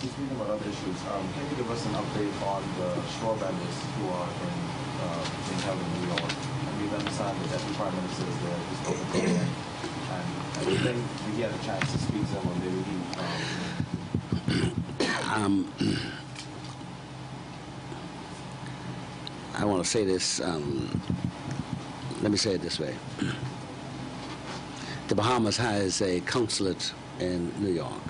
speaking about other issues, can you give us an update on the straw vendors who are being held in New York? And we understand that Deputy Prime Minister is there, just open to it. And I don't think we get a chance to speak to them when they leave. I want to say this, let me say it this way. The Bahamas has a consulate in New York.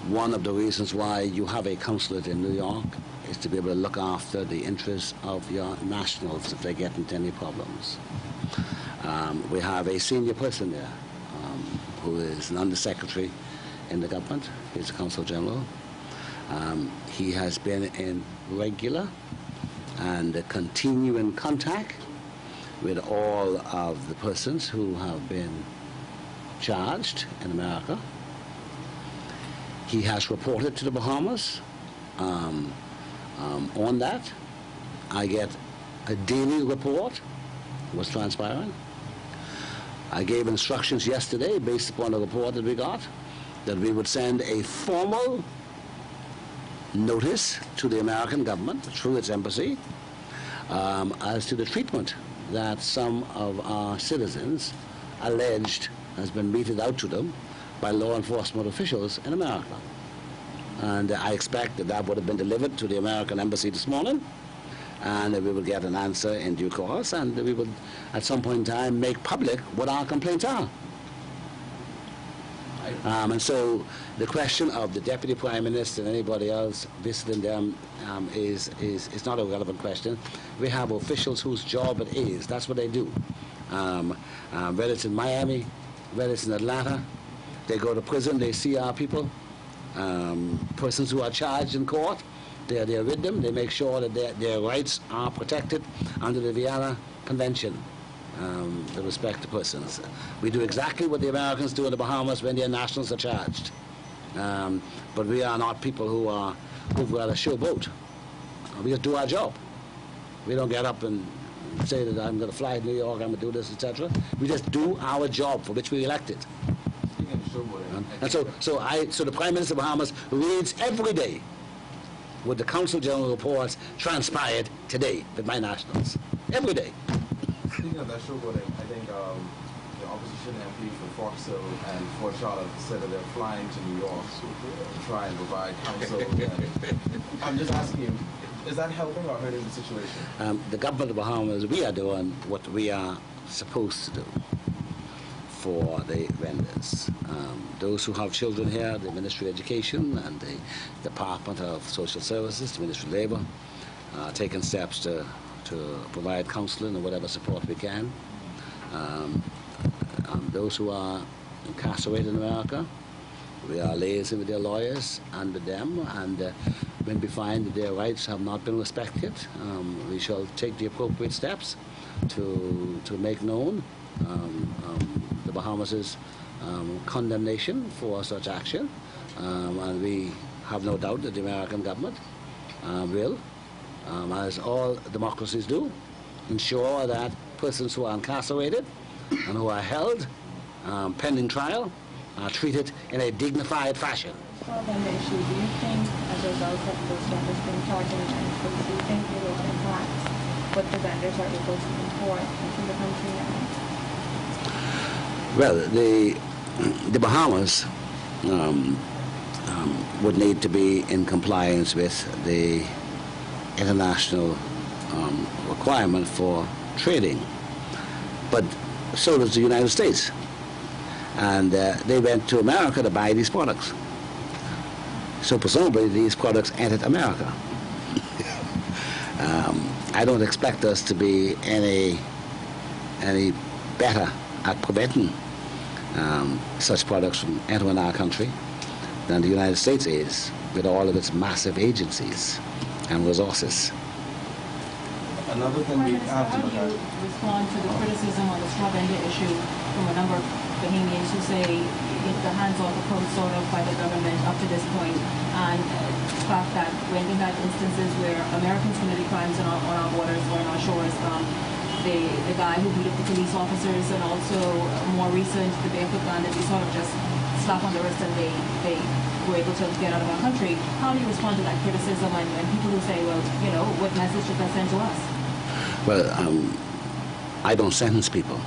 One of the reasons why you have a consulate in New York is to be able to look after the interests of your nationals if they get into any problems. We have a senior person there who is an undersecretary in the government. He's the Consul General. He has been in regular and continuing contact with all of the persons who have been charged in America. He has reported to the Bahamas on that. I get a daily report, what's transpiring. I gave instructions yesterday, based upon the report that we got, that we would send a formal notice to the American government through its embassy as to the treatment that some of our citizens alleged has been meted out to them by law enforcement officials in America. And I expect that that would have been delivered to the American embassy this morning, and we will get an answer in due course, and we will at some point in time make public what our complaints are. And so the question of the Deputy Prime Minister and anybody else visiting them is not a relevant question. We have officials whose job it is. That's what they do. Whether it's in Miami, whether it's in Atlanta, they go to prison, they see our people. Persons who are charged in court, they're there with them. They make sure that their rights are protected under the Vienna Convention. With respect to persons. We do exactly what the Americans do in the Bahamas when their nationals are charged. But we are not people who've got a showboat. We just do our job. We don't get up and say that I'm going to fly to New York, I'm going to do this, etc. We just do our job for which we elected. And so the Prime Minister of the Bahamas reads every day what the Consul General reports transpired today with my nationals. Every day. Speaking of that showboating, I think the opposition MP for Foxhill and Fort Charlotte said that they're flying to New York to try and provide counsel. I'm just asking you, is that helping or hurting the situation? The government of the Bahamas, we are doing what we are supposed to do for the vendors. Those who have children here, the Ministry of Education and the Department of Social Services, the Ministry of Labor, taking steps to provide counseling and whatever support we can. Those who are incarcerated in America, we are liaising with their lawyers and with them, and when we find that their rights have not been respected, we shall take the appropriate steps to make known the Bahamas' condemnation for such action, and we have no doubt that the American government will, as all democracies do, ensure that persons who are incarcerated and who are held pending trial are treated in a dignified fashion. Well, then the issue, do you think, as a result of those vendors being charged in the United States, do you think it will impact what the vendors are able to import into the country now? Well, the Bahamas would need to be in compliance with the international requirement for trading, but so does the United States, and they went to America to buy these products, so presumably these products entered America. I don't expect us to be any better at preventing such products from entering our country than the United States is, with all of its massive agencies and resources. Another thing we have to look at. How do you respond to the criticism on the straw vendor issue from a number of Bahamians who say the hands-off approach sort of by the government up to this point, and the fact that when we had instances where Americans committed crimes on our borders or on our shores, the guy who beat up the police officers, and also more recent, the barefoot bandit, we sort of just slap on the wrist and they were able to get out of our country. How do you respond to that criticism and people who say, well, you know, what message should that send to us? Well, I don't sentence people.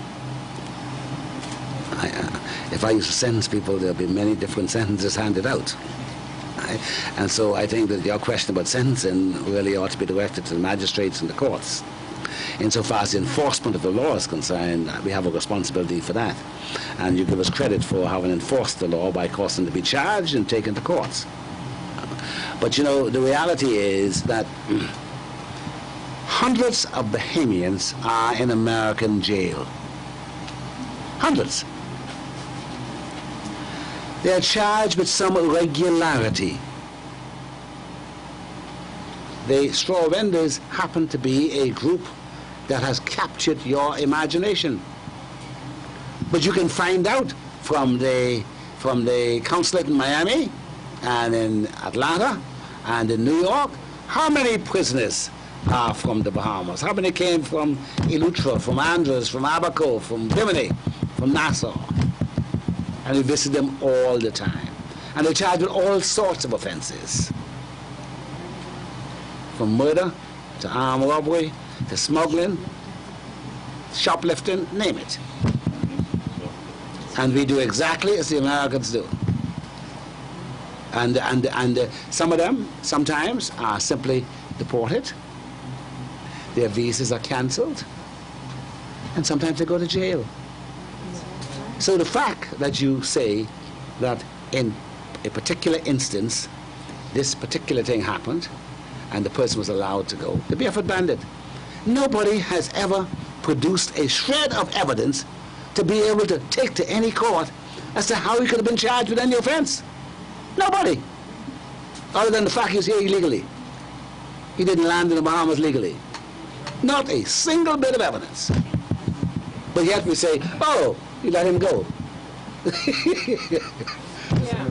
If I used to sentence people, there'd be many different sentences handed out. And so I think that your question about sentencing really ought to be directed to the magistrates and the courts. Insofar as the enforcement of the law is concerned, we have a responsibility for that. And you give us credit for having enforced the law by causing them to be charged and taken to courts. But you know, the reality is that hundreds of Bahamians are in American jail. Hundreds. They are charged with some irregularity. The straw vendors happen to be a group that has captured your imagination. But you can find out from the consulate in Miami and in Atlanta and in New York how many prisoners are from the Bahamas, how many came from Eleuthera, from Andros, from Abaco, from Bimini, from Nassau. And we visit them all the time. And they're charged with all sorts of offenses. From murder, to armed robbery, to smuggling, shoplifting, name it. And we do exactly as the Americans do. And some of them, sometimes, are simply deported. Their visas are cancelled. And sometimes they go to jail. So the fact that you say that in a particular instance, this particular thing happened, and the person was allowed to go, the Barefoot Bandit, nobody has ever produced a shred of evidence to be able to take to any court as to how he could have been charged with any offense. Nobody. Other than the fact he was here illegally. He didn't land in the Bahamas legally. Not a single bit of evidence. But yet we say, oh, you let him go. Yeah.